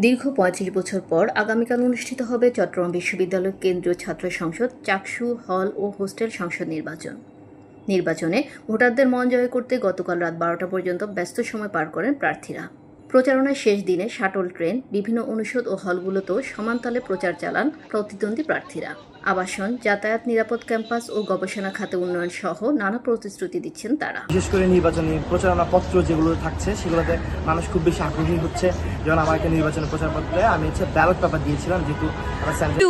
দীর্ঘ ৩৫ বছর পর আগামীকাল অনুষ্ঠিত হবে চট্টগ্রাম বিশ্ববিদ্যালয় কেন্দ্রীয় ছাত্র সংসদ চাকসু হল ও হোস্টেল সংসদ নির্বাচনে ভোটারদের মন জয় করতে গতকাল রাত ১২টা পর্যন্ত ব্যস্ত সময় পার করেন প্রার্থীরা। প্রচারণার শেষ দিনে শাটল ট্রেন, বিভিন্ন অনুষদ ও হলগুলোতেও সমানতালে প্রচার চালান প্রতিদ্বন্দ্বী প্রার্থীরা। আবাসন, যাতায়াত, নিরাপদ ক্যাম্পাস ও গবেষণা খাতে উন্নয়ন সহ নানা প্রতিশ্রুতি দিচ্ছেন তারা। বিশেষ করে নির্বাচনী প্রচারণা পত্র যেগুলো থাকছে সেগুলোতে মানুষ খুব বেশি আগ্রহী হচ্ছে। যেমন আমার একটা নির্বাচনী প্রচারপত্রে আমি ব্যালট পেপার দিয়েছিলাম, যেহেতু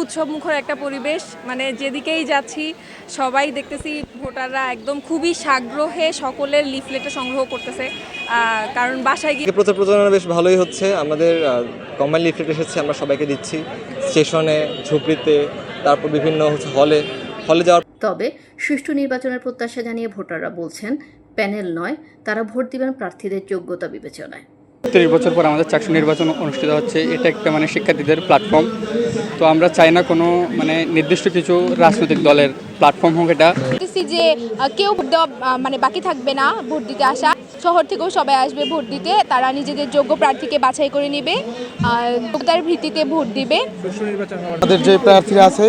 উৎসব মুখর একটা পরিবেশ, মানে যেদিকেই যাচ্ছি সবাই দেখতেছি ভোটাররা একদম খুবই সাগ্রহে সকলের লিফলেটে সংগ্রহ করতেছে, কারণ বাসায় গিয়ে প্রচারণা বেশ ভালোই হচ্ছে। আমাদের কম্বাইন লিফলেট এসেছে, আমরা সবাইকে দিচ্ছি স্টেশনে, ঝুপড়িতে, তারপর বিভিন্ন হলে যাওয়ার। তবে সুষ্ঠু নির্বাচনের প্রত্যাশা জানিয়ে ভোটাররা বলছেন, প্যানেল নয়, তারা ভোট দিবেন প্রার্থীদের যোগ্যতা বিবেচনায়। ৩০ বছর পর আমাদের চাকসু নির্বাচন অনুষ্ঠিত হচ্ছে। এটা একটা শিক্ষার্থীদের প্ল্যাটফর্ম। তো আমরা চাই না কোনো নির্দিষ্ট কিছু রাজনৈতিক দলের প্ল্যাটফর্ম হোক এটা। যে কেউ ভোট দেওয়া বাকি থাকবে না, ভোট দিতে আসা শহর থেকেও সবাই আসবে ভোট দিতে, তারা নিজেদের যোগ্য প্রার্থীকে বাছাই করে নেবে, যোগ্যতার ভিত্তিতে ভোট দিবে। আমাদের যে প্রার্থীরা আছে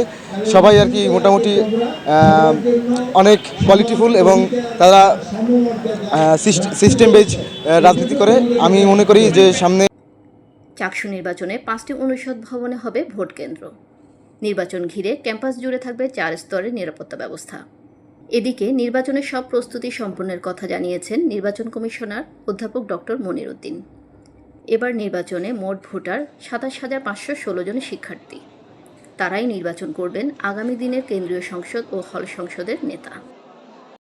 সবাই মোটামুটি অনেক কোয়ালিটিফুল এবং তারা সিস্টেম বেজ রাজনীতি করে। আমি মনে করি যে সামনে চাকসু নির্বাচনে 5টি অনুষদ ভবনে হবে ভোট কেন্দ্র। নির্বাচন ঘিরে ক্যাম্পাস জুড়ে থাকবে 4 স্তরের নিরাপত্তা ব্যবস্থা। এদিকে নির্বাচনের সব প্রস্তুতি সম্পন্নের কথা জানিয়েছেন নির্বাচন কমিশনার অধ্যাপক ডক্টর মনির উদ্দিন। এবার নির্বাচনে মোট ভোটার ২৭,৫১৬ জন শিক্ষার্থী। তারাই নির্বাচন করবেন আগামী দিনের কেন্দ্রীয় সংসদ ও হল সংসদের নেতা।